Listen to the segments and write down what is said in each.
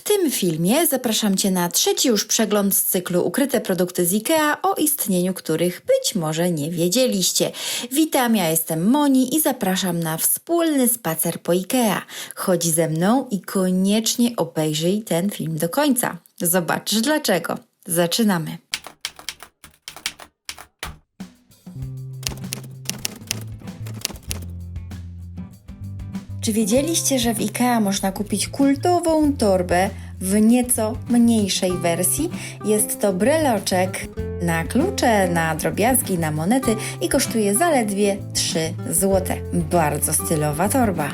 tym filmie zapraszam Cię na trzeci już przegląd z cyklu Ukryte produkty z IKEA, o istnieniu których być może nie wiedzieliście. Witam, ja jestem Moni i zapraszam na wspólny spacer po IKEA. Chodź ze mną i koniecznie obejrzyj ten film do końca. Zobaczysz dlaczego. Zaczynamy. Czy wiedzieliście, że w IKEA można kupić kultową torbę w nieco mniejszej wersji? Jest to breloczek na klucze, na drobiazgi, na monety i kosztuje zaledwie 3 zł. Bardzo stylowa torba.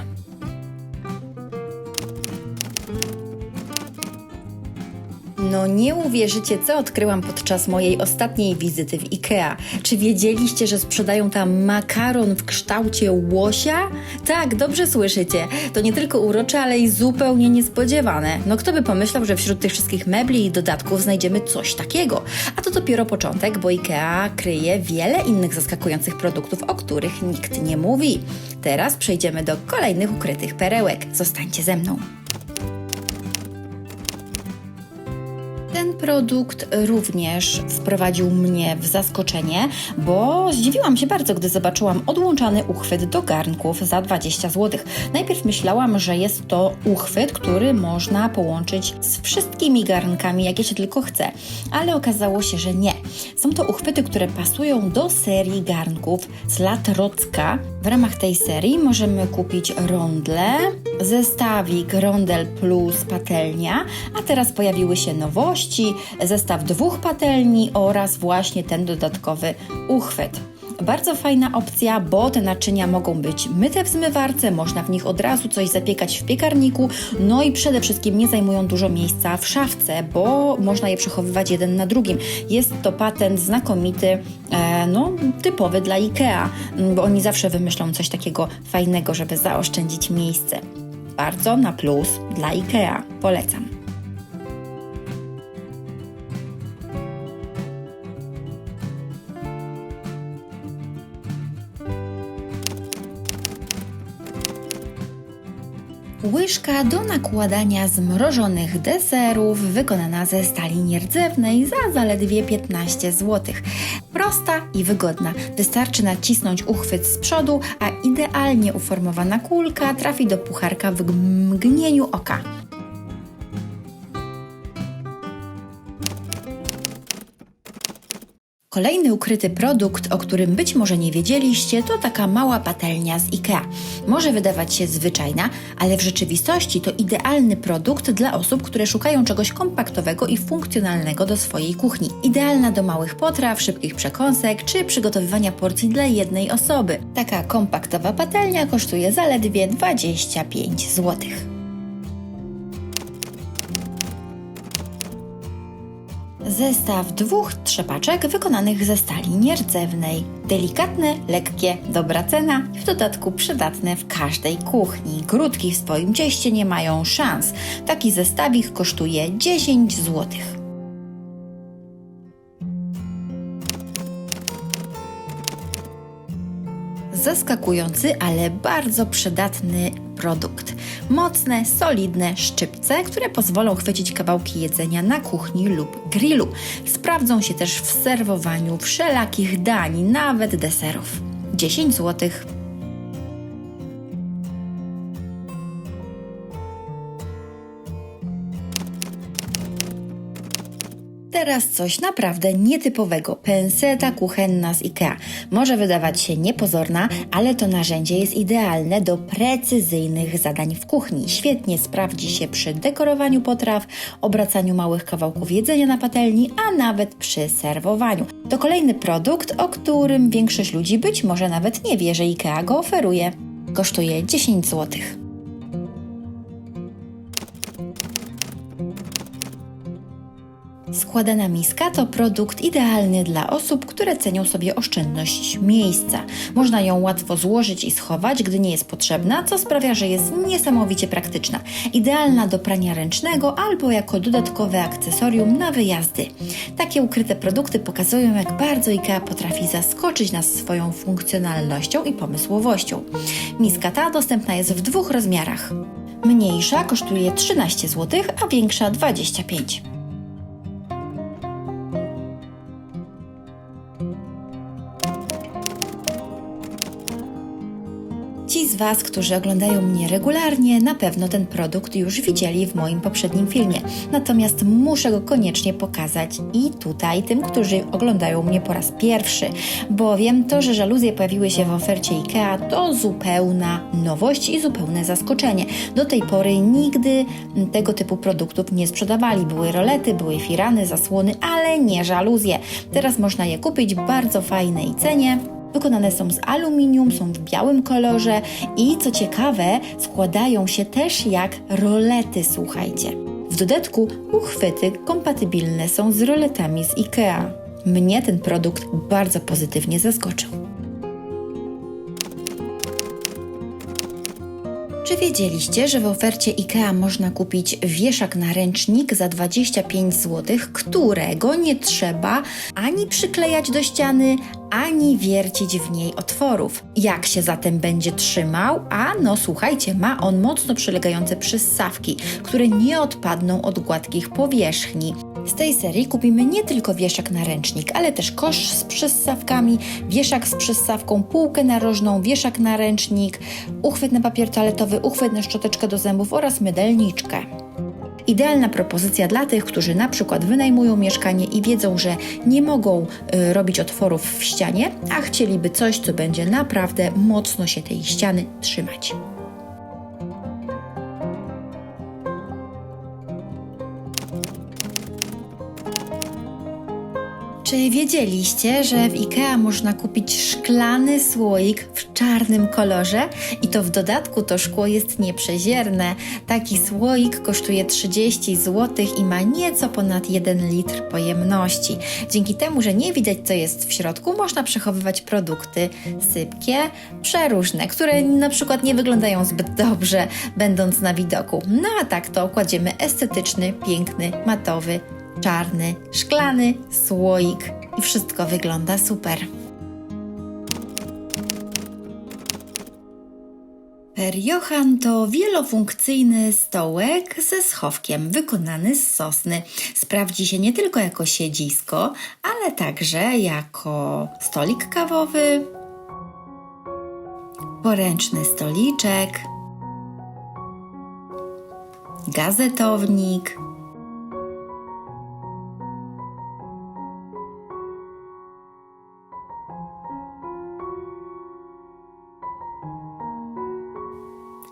No nie uwierzycie, co odkryłam podczas mojej ostatniej wizyty w IKEA. Czy wiedzieliście, że sprzedają tam makaron w kształcie łosia? Tak, dobrze słyszycie. To nie tylko urocze, ale i zupełnie niespodziewane. No kto by pomyślał, że wśród tych wszystkich mebli i dodatków znajdziemy coś takiego? A to dopiero początek, bo IKEA kryje wiele innych zaskakujących produktów, o których nikt nie mówi. Teraz przejdziemy do kolejnych ukrytych perełek. Zostańcie ze mną. Ten produkt również wprowadził mnie w zaskoczenie, bo zdziwiłam się bardzo, gdy zobaczyłam odłączany uchwyt do garnków za 20 zł. Najpierw myślałam, że jest to uchwyt, który można połączyć z wszystkimi garnkami, jakie się tylko chce, ale okazało się, że nie. Są to uchwyty, które pasują do serii garnków z lat Rocka. W ramach tej serii możemy kupić rondle, zestawik Rondel Plus patelnia, a teraz pojawiły się nowości, zestaw 2 patelni oraz właśnie ten dodatkowy uchwyt. Bardzo fajna opcja, bo te naczynia mogą być myte w zmywarce, można w nich od razu coś zapiekać w piekarniku, no i przede wszystkim nie zajmują dużo miejsca w szafce, bo można je przechowywać jeden na drugim. Jest to patent znakomity, typowy dla IKEA, bo oni zawsze wymyślą coś takiego fajnego, żeby zaoszczędzić miejsce. Bardzo na plus dla IKEA. Polecam. Łyżka do nakładania zmrożonych deserów wykonana ze stali nierdzewnej za zaledwie 15 zł. Prosta i wygodna. Wystarczy nacisnąć uchwyt z przodu, a idealnie uformowana kulka trafi do pucharka w mgnieniu oka. Kolejny ukryty produkt, o którym być może nie wiedzieliście, to taka mała patelnia z IKEA. Może wydawać się zwyczajna, ale w rzeczywistości to idealny produkt dla osób, które szukają czegoś kompaktowego i funkcjonalnego do swojej kuchni. Idealna do małych potraw, szybkich przekąsek czy przygotowywania porcji dla jednej osoby. Taka kompaktowa patelnia kosztuje zaledwie 25 zł. Zestaw 2 trzepaczek wykonanych ze stali nierdzewnej. Delikatne, lekkie, dobra cena i w dodatku przydatne w każdej kuchni. Grudki w swoim cieście nie mają szans. Taki zestawik kosztuje 10 zł. Zaskakujący, ale bardzo przydatny produkt. Mocne, solidne szczypce, które pozwolą chwycić kawałki jedzenia na kuchni lub grillu. Sprawdzą się też w serwowaniu wszelakich dań, nawet deserów. 10 zł. Teraz coś naprawdę nietypowego. Penseta kuchenna z IKEA. Może wydawać się niepozorna, ale to narzędzie jest idealne do precyzyjnych zadań w kuchni. Świetnie sprawdzi się przy dekorowaniu potraw, obracaniu małych kawałków jedzenia na patelni, a nawet przy serwowaniu. To kolejny produkt, o którym większość ludzi być może nawet nie wie, że IKEA go oferuje. Kosztuje 10 zł. Składana miska to produkt idealny dla osób, które cenią sobie oszczędność miejsca. Można ją łatwo złożyć i schować, gdy nie jest potrzebna, co sprawia, że jest niesamowicie praktyczna. Idealna do prania ręcznego albo jako dodatkowe akcesorium na wyjazdy. Takie ukryte produkty pokazują, jak bardzo IKEA potrafi zaskoczyć nas swoją funkcjonalnością i pomysłowością. Miska ta dostępna jest w 2 rozmiarach. Mniejsza kosztuje 13 zł, a większa 25. Ci z Was, którzy oglądają mnie regularnie, na pewno ten produkt już widzieli w moim poprzednim filmie. Natomiast muszę go koniecznie pokazać i tutaj tym, którzy oglądają mnie po raz pierwszy. Bowiem to, że żaluzje pojawiły się w ofercie IKEA, to zupełna nowość i zupełne zaskoczenie. Do tej pory nigdy tego typu produktów nie sprzedawali. Były rolety, były firany, zasłony, ale nie żaluzje. Teraz można je kupić w bardzo fajnej cenie. Wykonane są z aluminium, są w białym kolorze i co ciekawe, składają się też jak rolety, słuchajcie. W dodatku uchwyty kompatybilne są z roletami z IKEA. Mnie ten produkt bardzo pozytywnie zaskoczył. Czy wiedzieliście, że w ofercie IKEA można kupić wieszak na ręcznik za 25 zł, którego nie trzeba ani przyklejać do ściany, ani wiercić w niej otworów? Jak się zatem będzie trzymał? Słuchajcie, ma on mocno przylegające przyssawki, które nie odpadną od gładkich powierzchni. Z tej serii kupimy nie tylko wieszak na ręcznik, ale też kosz z przyssawkami, wieszak z przyssawką, półkę narożną, wieszak na ręcznik, uchwyt na papier toaletowy, uchwyt na szczoteczkę do zębów oraz mydelniczkę. Idealna propozycja dla tych, którzy na przykład wynajmują mieszkanie i wiedzą, że nie mogą robić otworów w ścianie, a chcieliby coś, co będzie naprawdę mocno się tej ściany trzymać. Czy wiedzieliście, że w IKEA można kupić szklany słoik w czarnym kolorze? I to w dodatku to szkło jest nieprzezierne. Taki słoik kosztuje 30 zł i ma nieco ponad 1 litr pojemności. Dzięki temu, że nie widać co jest w środku, można przechowywać produkty sypkie, przeróżne, które na przykład nie wyglądają zbyt dobrze, będąc na widoku. No a tak to kładziemy estetyczny, piękny, matowy, czarny, szklany słoik i wszystko wygląda super. Periohan to wielofunkcyjny stołek ze schowkiem wykonany z sosny. Sprawdzi się nie tylko jako siedzisko, ale także jako stolik kawowy, poręczny stoliczek, gazetownik,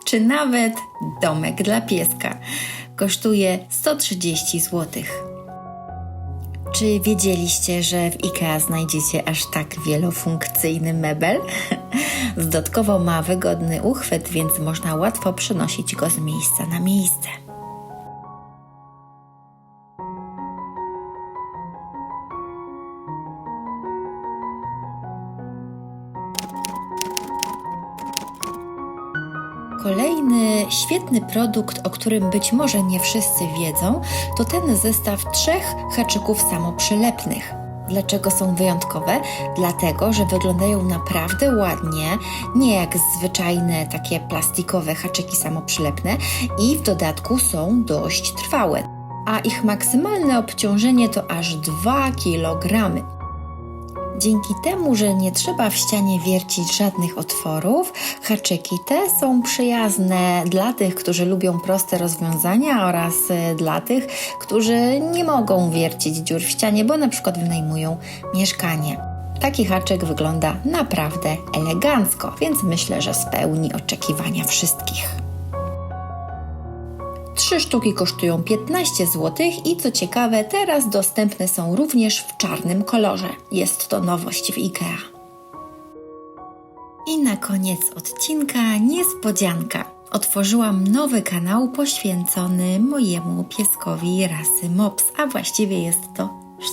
czy nawet domek dla pieska. Kosztuje 130 zł. Czy wiedzieliście, że w IKEA znajdziecie aż tak wielofunkcyjny mebel? Dodatkowo ma wygodny uchwyt, więc można łatwo przenosić go z miejsca na miejsce. Kolejny świetny produkt, o którym być może nie wszyscy wiedzą, to ten zestaw 3 haczyków samoprzylepnych. Dlaczego są wyjątkowe? Dlatego, że wyglądają naprawdę ładnie, nie jak zwyczajne takie plastikowe haczyki samoprzylepne i w dodatku są dość trwałe, a ich maksymalne obciążenie to aż 2 kg. Dzięki temu, że nie trzeba w ścianie wiercić żadnych otworów, haczyki te są przyjazne dla tych, którzy lubią proste rozwiązania oraz dla tych, którzy nie mogą wiercić dziur w ścianie, bo na przykład wynajmują mieszkanie. Taki haczyk wygląda naprawdę elegancko, więc myślę, że spełni oczekiwania wszystkich. 3 sztuki kosztują 15 zł i co ciekawe, teraz dostępne są również w czarnym kolorze. Jest to nowość w IKEA. I na koniec odcinka niespodzianka. Otworzyłam nowy kanał poświęcony mojemu pieskowi rasy Mops, a właściwie jest to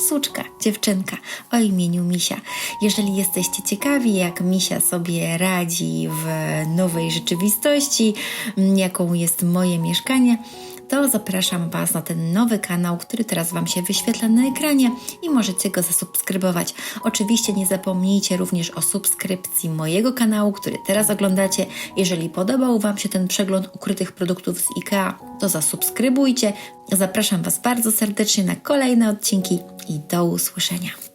suczka, dziewczynka o imieniu Misia. Jeżeli jesteście ciekawi, jak Misia sobie radzi w nowej rzeczywistości, jaką jest moje mieszkanie, to zapraszam Was na ten nowy kanał, który teraz Wam się wyświetla na ekranie i możecie go zasubskrybować. Oczywiście nie zapomnijcie również o subskrypcji mojego kanału, który teraz oglądacie. Jeżeli podobał Wam się ten przegląd ukrytych produktów z IKEA, to zasubskrybujcie. Zapraszam Was bardzo serdecznie na kolejne odcinki i do usłyszenia.